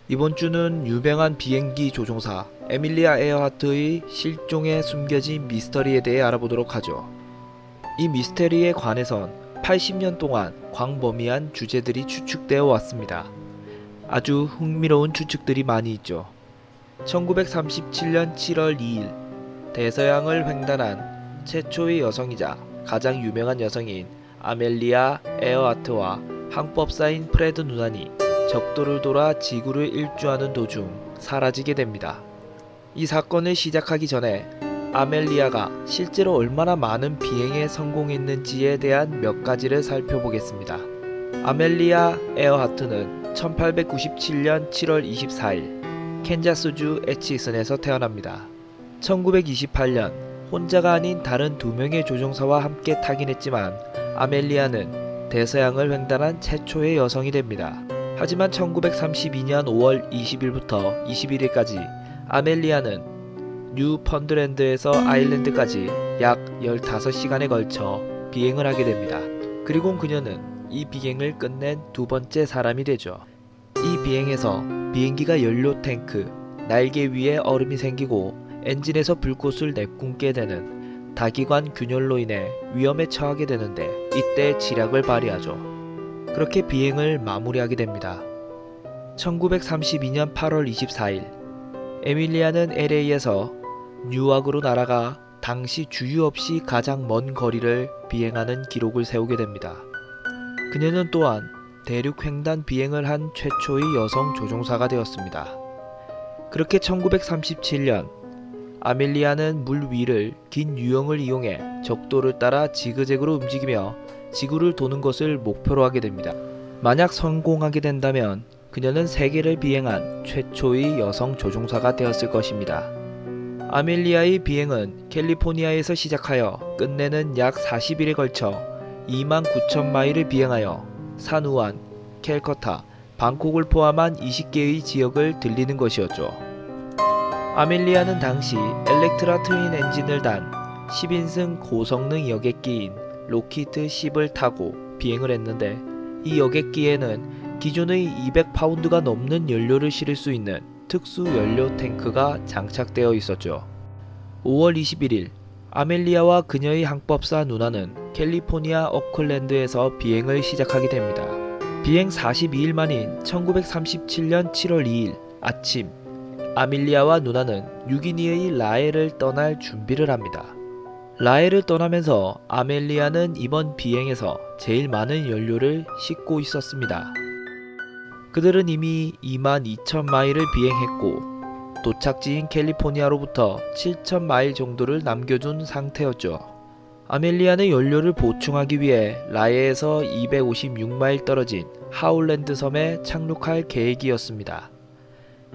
이번 주는 유명한 비행기 조종사 에밀리아 에어하트의 실종에 숨겨진 미스터리에 대해 알아보도록 하죠. 이 미스터리에 관해선 80년 동안 광범위한 주제들이 추측되어 왔습니다. 아주 흥미로운 추측들이 많이 있죠. 1937년 7월 2일 대서양을 횡단한 최초의 여성이자 가장 유명한 여성인 아멜리아 에어하트와 항법사인 프레드 누난이 적도를 돌아 지구를 일주하는 도중 사라지게 됩니다. 이 사건을 시작하기 전에 아멜리아가 실제로 얼마나 많은 비행에 성공했는지에 대한 몇 가지를 살펴보겠습니다. 아멜리아 에어하트는 1897년 7월 24일 캔자스주 에치슨에서 태어납니다. 1928년 혼자가 아닌 다른 두 명의 조종사와 함께 타긴 했지만 아멜리아는 대서양을 횡단한 최초의 여성이 됩니다. 하지만 1932년 5월 20일부터 21일까지 아멜리아는 뉴펀드랜드에서 아일랜드까지 약 15시간에 걸쳐 비행을 하게 됩니다. 그리고 그녀는 이 비행을 끝낸 두 번째 사람이 되죠. 이 비행에서 비행기가 연료 탱크, 날개 위에 얼음이 생기고 엔진에서 불꽃을 내뿜게 되는 다기관 균열로 인해 위험에 처하게 되는데 이때 지략을 발휘하죠. 그렇게 비행을 마무리하게 됩니다. 1932년 8월 24일 에밀리아는 LA에서 뉴욕으로 날아가 당시 주유 없이 가장 먼 거리를 비행하는 기록을 세우게 됩니다. 그녀는 또한 대륙 횡단 비행을 한 최초의 여성 조종사가 되었습니다. 그렇게 1937년 아멜리아는 물 위를 긴 유형을 이용해 적도를 따라 지그재그로 움직이며 지구를 도는 것을 목표로 하게 됩니다. 만약 성공하게 된다면 그녀는 세계를 비행한 최초의 여성 조종사가 되었을 것입니다. 아멜리아의 비행은 캘리포니아에서 시작하여 끝내는 약 40일에 걸쳐 29,000마일을 비행하여 산우안, 캘커타, 방콕을 포함한 20개의 지역을 들리는 것이었죠. 아멜리아는 당시 엘렉트라 트윈 엔진을 단 10인승 고성능 여객기인 로키트 10을 타고 비행을 했는데 이 여객기에는 기존의 200파운드가 넘는 연료를 실을 수 있는 특수 연료 탱크가 장착되어 있었죠. 5월 21일 아멜리아와 그녀의 항법사 누나는 캘리포니아 오클랜드에서 비행을 시작하게 됩니다. 비행 42일 만인 1937년 7월 2일 아침 아멜리아와 누나는 뉴기니의 라에를 떠날 준비를 합니다. 라에를 떠나면서 아멜리아는 이번 비행에서 제일 많은 연료를 싣고 있었습니다. 그들은 이미 22,000마일을 비행했고 도착지인 캘리포니아로부터 7,000마일 정도를 남겨둔 상태였죠. 아멜리아는 연료를 보충하기 위해 라에에서 256마일 떨어진 하울랜드 섬에 착륙할 계획이었습니다.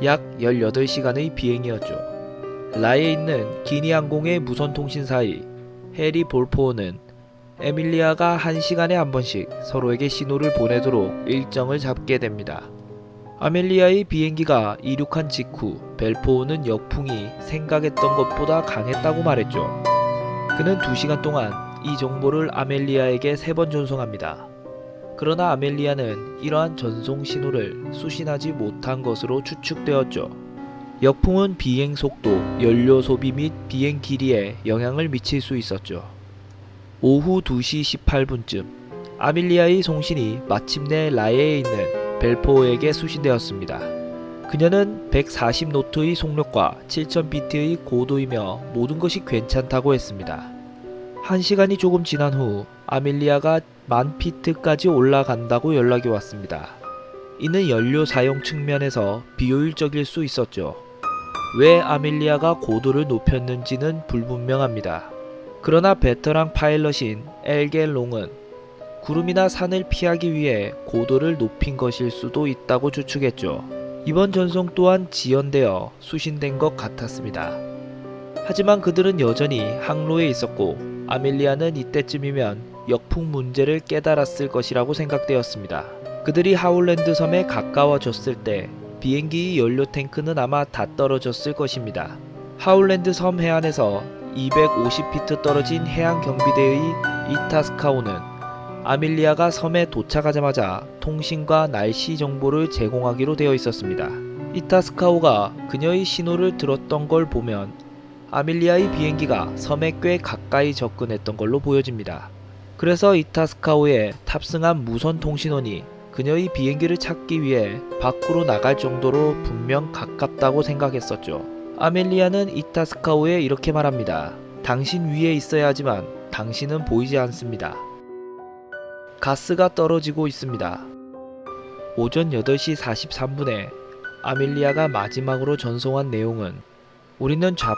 약 18시간의 비행이었죠. 라에에 있는 기니항공의 무선통신사의 해리 볼포어는 에밀리아가 1시간에 한 번씩 서로에게 신호를 보내도록 일정을 잡게 됩니다. 아멜리아의 비행기가 이륙한 직후 벨포어는 역풍이 생각했던 것보다 강했다고 말했죠. 그는 2시간 동안 이 정보를 아멜리아에게 3번 전송합니다. 그러나 아멜리아는 이러한 전송 신호를 수신하지 못한 것으로 추측되었죠. 역풍은 비행 속도, 연료 소비 및 비행 길이에 영향을 미칠 수 있었죠. 오후 2시 18분쯤 아멜리아의 송신이 마침내 라에에 있는 벨포어에게 수신되었습니다. 그녀는 140노트의 속력과 7000비트의 고도이며 모든 것이 괜찮다고 했습니다. 1시간이 조금 지난 후 아멜리아가 10,000피트까지 올라간다고 연락이 왔습니다. 이는 연료 사용 측면에서 비효율적일 수 있었죠. 왜 아멜리아가 고도를 높였는지는 불분명합니다. 그러나 베테랑 파일럿인 엘겔 롱은 구름이나 산을 피하기 위해 고도를 높인 것일 수도 있다고 추측했죠. 이번 전송 또한 지연되어 수신된 것 같았습니다. 하지만 그들은 여전히 항로에 있었고 아멜리아는 이때쯤이면 역풍 문제를 깨달았을 것이라고 생각되었습니다. 그들이 하울랜드 섬에 가까워졌을 때 비행기의 연료 탱크는 아마 다 떨어졌을 것입니다. 하울랜드 섬 해안에서 250피트 떨어진 해양경비대의 이타스카호는 아멜리아가 섬에 도착하자마자 통신과 날씨 정보를 제공하기로 되어 있었습니다. 이타스카오가 그녀의 신호를 들었던 걸 보면 아밀리아의 비행기가 섬에 꽤 가까이 접근했던 걸로 보여집니다. 그래서 이타스카오에 탑승한 무선 통신원이 그녀의 비행기를 찾기 위해 밖으로 나갈 정도로 분명 가깝다고 생각했었죠. 아멜리아는 이타스카오에 이렇게 말합니다. 당신 위에 있어야 하지만 당신은 보이지 않습니다. 가스가 떨어지고 있습니다. 오전 8시 43분에 아멜리아가 마지막으로 전송한 내용은 우리는 좌표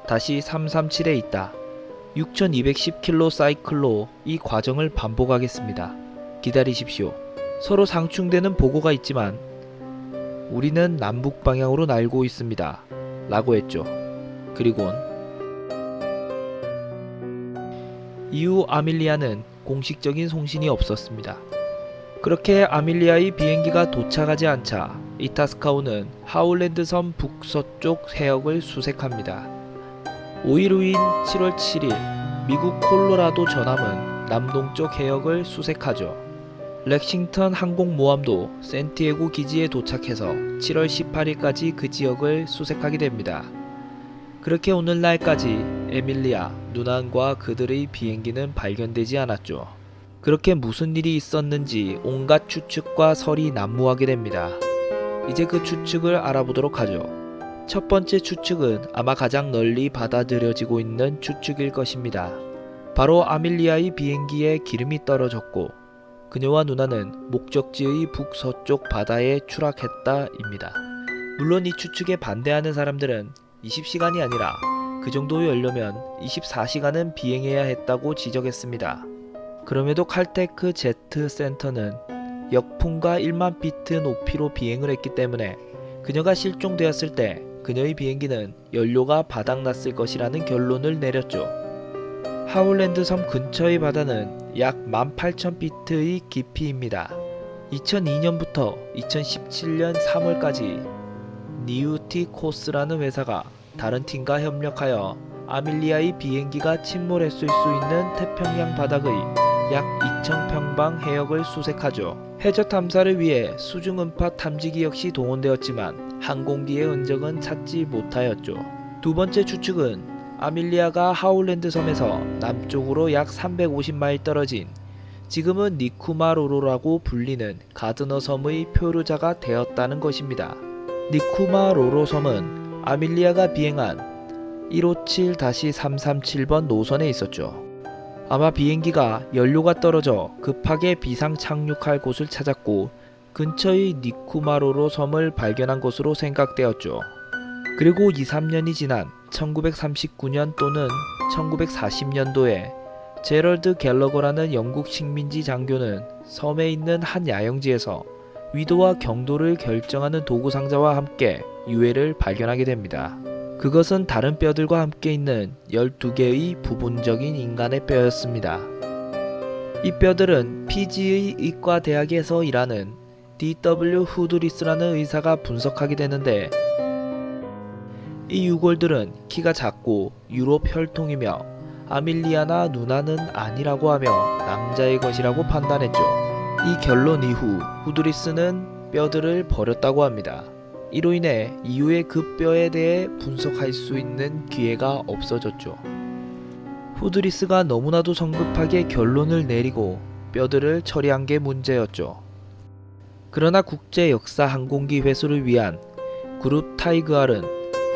157-337에 있다. 6210km 사이클로 이 과정을 반복하겠습니다. 기다리십시오. 서로 상충되는 보고가 있지만 우리는 남북 방향으로 날고 있습니다. 라고 했죠. 그리곤 이후 아밀리아는 공식적인 송신이 없었습니다. 그렇게 아밀리아의 비행기가 도착하지 않자 이타스카오는 하울랜드 섬 북서쪽 해역을 수색합니다. 5일 후인 7월 7일 미국 콜로라도 전함은 남동쪽 해역을 수색하죠. 렉싱턴 항공모함도 샌티에고 기지에 도착해서 7월 18일까지 그 지역을 수색하게 됩니다. 그렇게 오늘날까지 에밀리아, 누난과 그들의 비행기는 발견되지 않았죠. 그렇게 무슨 일이 있었는지 온갖 추측과 설이 난무하게 됩니다. 이제 그 추측을 알아보도록 하죠. 첫 번째 추측은 아마 가장 널리 받아들여지고 있는 추측일 것입니다. 바로 아밀리아의 비행기에 기름이 떨어졌고 그녀와 누나는 목적지의 북서쪽 바다에 추락했다입니다. 물론 이 추측에 반대하는 사람들은 20시간이 아니라 그 정도 열려면 24시간은 비행해야 했다고 지적했습니다. 그럼에도 칼테크 제트 센터는 역풍과 1만 피트 높이로 비행을 했기 때문에 그녀가 실종되었을 때 그녀의 비행기는 연료가 바닥났을 것이라는 결론을 내렸죠. 하울랜드 섬 근처의 바다는 약 18,000피트의 깊이입니다. 2002년부터 2017년 3월까지 니우티 코스라는 회사가 다른 팀과 협력하여 아밀리아의 비행기가 침몰했을 수 있는 태평양 바닥의 약 2,000평방 해역을 수색하죠. 해저 탐사를 위해 수중 음파 탐지기 역시 동원되었지만 항공기의 흔적은 찾지 못하였죠. 두 번째 추측은 아밀리아가 하울랜드 섬에서 남쪽으로 약 350마일 떨어진 지금은 니쿠마로로라고 불리는 가드너 섬의 표류자가 되었다는 것입니다. 니쿠마로로 섬은 아밀리아가 비행한 157-337번 노선에 있었죠. 아마 비행기가 연료가 떨어져 급하게 비상 착륙할 곳을 찾았고 근처의 니쿠마로로 섬을 발견한 것으로 생각되었죠. 그리고 2-3년이 지난 1939년 또는 1940년도에 제럴드 갤러거라는 영국 식민지 장교는 섬에 있는 한 야영지에서 위도와 경도를 결정하는 도구 상자와 함께 유해를 발견하게 됩니다. 그것은 다른 뼈들과 함께 있는 12개의 부분적인 인간의 뼈였습니다. 이 뼈들은 피지의 의과대학에서 일하는 D.W. 후드리스라는 의사가 분석하게 되는데 이 유골들은 키가 작고 유럽 혈통이며 아밀리아나 누나는 아니라고 하며 남자의 것이라고 판단했죠. 이 결론 이후 후드리스는 뼈들을 버렸다고 합니다. 이로 인해 이후에 그 뼈에 대해 분석할 수 있는 기회가 없어졌죠. 후드리스가 너무나도 성급하게 결론을 내리고 뼈들을 처리한 게 문제였죠. 그러나 국제역사항공기 회수를 위한 그룹 타이그알은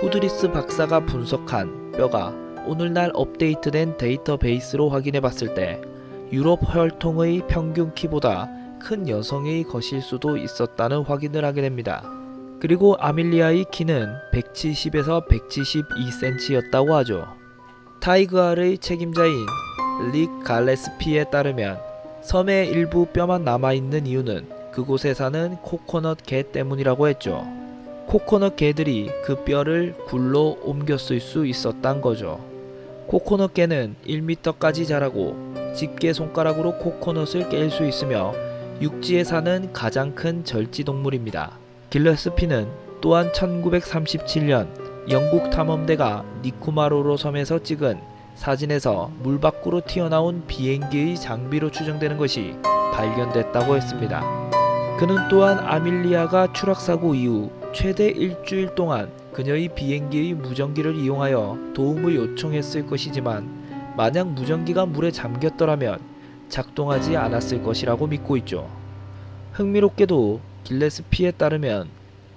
후드리스 박사가 분석한 뼈가 오늘날 업데이트된 데이터베이스로 확인해봤을 때 유럽 혈통의 평균 키보다 큰 여성의 것일 수도 있었다는 확인을 하게 됩니다. 그리고 아밀리아의 키는 170에서 172cm였다고 하죠. 타이그알의 책임자인 릭 갈레스피에 따르면 섬의 일부 뼈만 남아있는 이유는 그곳에 사는 코코넛 개 때문이라고 했죠. 코코넛 개들이 그 뼈를 굴로 옮겨 쓸 수 있었단 거죠. 코코넛 개는 1m까지 자라고 집게 손가락으로 코코넛을 깰 수 있으며 육지에 사는 가장 큰 절지동물입니다. 길러스피는 또한 1937년 영국 탐험대가 니쿠마로로 섬에서 찍은 사진에서 물 밖으로 튀어나온 비행기의 장비로 추정되는 것이 발견됐다고 했습니다. 그는 또한 아밀리아가 추락사고 이후 최대 일주일 동안 그녀의 비행기의 무전기를 이용하여 도움을 요청했을 것이지만 만약 무전기가 물에 잠겼더라면 작동하지 않았을 것이라고 믿고 있죠. 흥미롭게도 길레스피에 따르면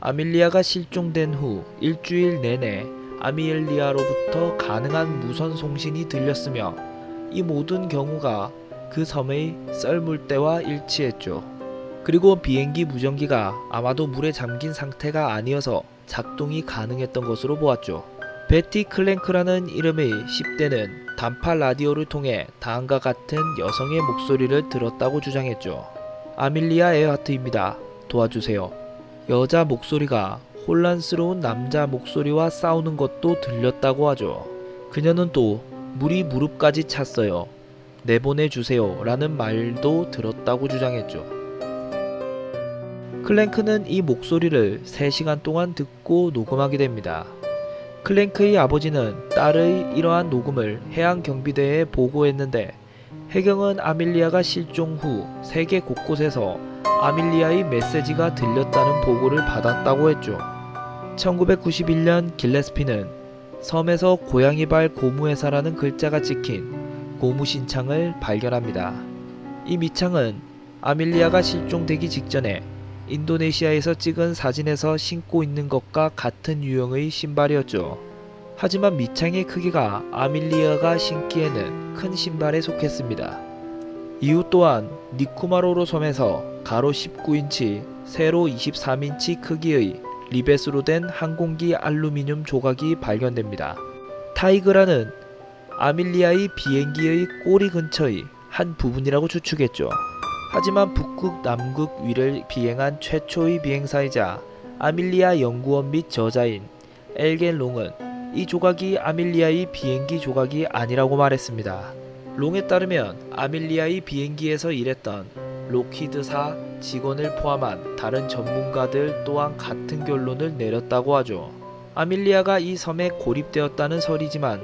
아밀리아가 실종된 후 일주일 내내 아밀리아로부터 가능한 무선 송신이 들렸으며 이 모든 경우가 그 섬의 썰물대와 일치했죠. 그리고 비행기 무전기가 아마도 물에 잠긴 상태가 아니어서 작동이 가능했던 것으로 보았죠. 베티 클랭크라는 이름의 10대는 단파 라디오를 통해 다음과 같은 여성의 목소리를 들었다고 주장했죠. 아밀리아 에어하트입니다. 도와주세요. 여자 목소리가 혼란스러운 남자 목소리와 싸우는 것도 들렸다고 하죠. 그녀는 또 물이 무릎까지 찼어요. 내보내주세요 라는 말도 들었다고 주장했죠. 클랭크는 이 목소리를 3시간 동안 듣고 녹음하게 됩니다. 클랭크의 아버지는 딸의 이러한 녹음을 해양경비대에 보고했는데 해경은 아밀리아가 실종 후 세계 곳곳에서 아밀리아의 메시지가 들렸다는 보고를 받았다고 했죠. 1991년 길레스피는 섬에서 고양이발 고무회사라는 글자가 찍힌 고무신창을 발견합니다. 이 밑창은 아밀리아가 실종되기 직전에 인도네시아에서 찍은 사진에서 신고 있는 것과 같은 유형의 신발이었죠. 하지만 밑창의 크기가 아밀리아가 신기에는 큰 신발에 속했습니다. 이후 또한 니쿠마로로 섬에서 가로 19인치, 세로 23인치 크기의 리벳으로 된 항공기 알루미늄 조각이 발견됩니다. 타이그라는 아밀리아의 비행기의 꼬리 근처의 한 부분이라고 추측했죠. 하지만 북극 남극 위를 비행한 최초의 비행사이자 아밀리아 연구원 및 저자인 엘겐 롱은 이 조각이 아밀리아의 비행기 조각이 아니라고 말했습니다. 롱에 따르면 아밀리아의 비행기에서 일했던 록히드사 직원을 포함한 다른 전문가들 또한 같은 결론을 내렸다고 하죠. 아밀리아가 이 섬에 고립되었다는 설이지만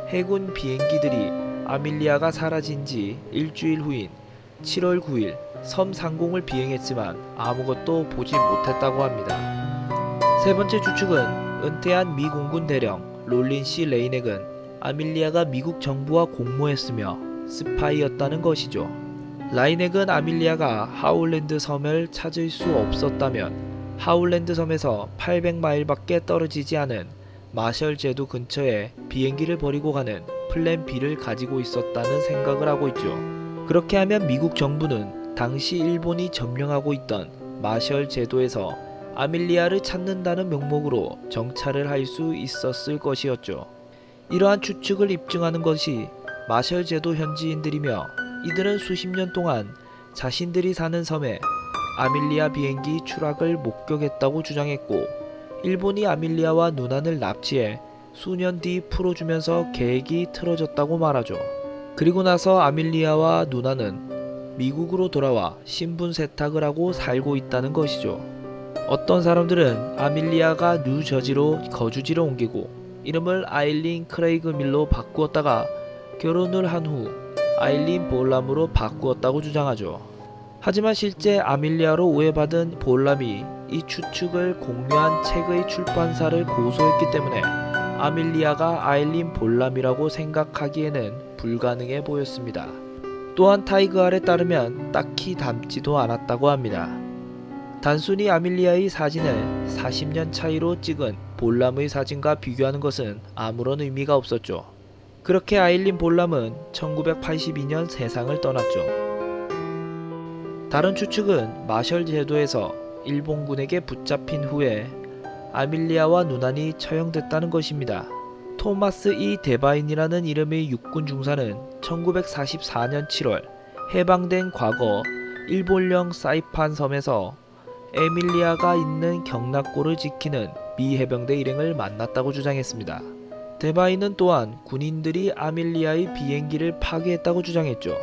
해군 비행기들이 아밀리아가 사라진 지 일주일 후인 7월 9일 섬 상공을 비행했지만 아무것도 보지 못했다고 합니다. 세 번째 추측은 은퇴한 미 공군 대령 롤린 C. 레이넥은 아밀리아가 미국 정부와 공모했으며 스파이였다는 것이죠. 라이넥은 아밀리아가 하울랜드 섬을 찾을 수 없었다면 하울랜드 섬에서 800마일밖에 떨어지지 않은 마셜 제도 근처에 비행기를 버리고 가는 플랜 B를 가지고 있었다는 생각을 하고 있죠. 그렇게 하면 미국 정부는 당시 일본이 점령하고 있던 마셜 제도에서 아밀리아를 찾는다는 명목으로 정찰을 할 수 있었을 것이었죠. 이러한 추측을 입증하는 것이 마셜 제도 현지인들이며 이들은 수십 년 동안 자신들이 사는 섬에 아밀리아 비행기 추락을 목격했다고 주장했고 일본이 아밀리아와 누난을 납치해 수년 뒤 풀어주면서 계획이 틀어졌다고 말하죠. 그리고 나서 아밀리아와 누나는 미국으로 돌아와 신분 세탁을 하고 살고 있다는 것이죠. 어떤 사람들은 아밀리아가 뉴저지로 거주지를 옮기고 이름을 아일린 크레이그 밀로 바꾸었다가 결혼을 한 후 아일린 볼람으로 바꾸었다고 주장하죠. 하지만 실제 아밀리아로 오해받은 볼람이 이 추측을 공유한 책의 출판사를 고소했기 때문에 아밀리아가 아일린 볼람이라고 생각하기에는 불가능해 보였습니다. 또한 타이그알에 따르면 딱히 닮지도 않았다고 합니다. 단순히 아밀리아의 사진을 40년 차이로 찍은 볼람의 사진과 비교하는 것은 아무런 의미가 없었죠. 그렇게 아일린 볼람은 1982년 세상을 떠났죠. 다른 추측은 마셜 제도에서 일본군에게 붙잡힌 후에 아밀리아와 누난이 처형됐다는 것입니다. 토마스 E. 데바인이라는 이름의 육군 중사는 1944년 7월 해방된 과거 일본령 사이판 섬에서 에밀리아가 있는 경락고를 지키는 미 해병대 일행을 만났다고 주장했습니다. 데바인은 또한 군인들이 아밀리아의 비행기를 파괴했다고 주장했죠.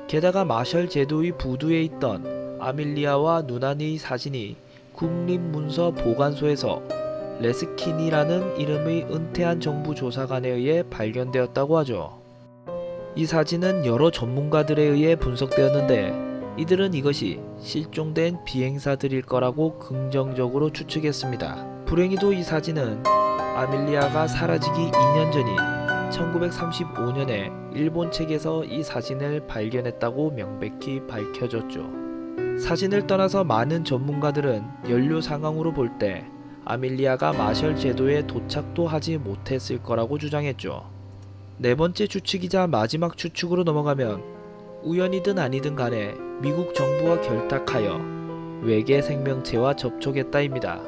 게다가 마셜 제도의 부두에 있던 아밀리아와 누난의 사진이 국립문서 보관소에서 레스킨이라는 이름의 은퇴한 정부 조사관에 의해 발견되었다고 하죠. 이 사진은 여러 전문가들에 의해 분석되었는데 이들은 이것이 실종된 비행사들일 거라고 긍정적으로 추측했습니다. 불행히도 이 사진은 아밀리아가 사라지기 2년 전인 1935년에 일본 책에서 이 사진을 발견했다고 명백히 밝혀졌죠. 사진을 떠나서 많은 전문가들은 연료 상황으로 볼 때 아밀리아가 마셜 제도에 도착도 하지 못했을 거라고 주장했죠. 네 번째 추측이자 마지막 추측으로 넘어가면 우연이든 아니든 간에 미국 정부와 결탁하여 외계 생명체와 접촉했다입니다.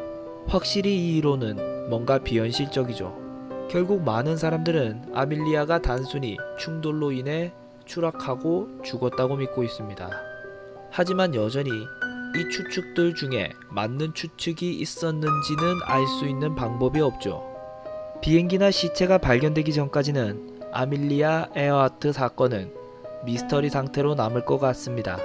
확실히 이 이론은 뭔가 비현실적이죠. 결국 많은 사람들은 아밀리아가 단순히 충돌로 인해 추락하고 죽었다고 믿고 있습니다. 하지만 여전히 이 추측들 중에 맞는 추측이 있었는지는 알 수 있는 방법이 없죠. 비행기나 시체가 발견되기 전까지는 아밀리아 에어하트 사건은 미스터리 상태로 남을 것 같습니다.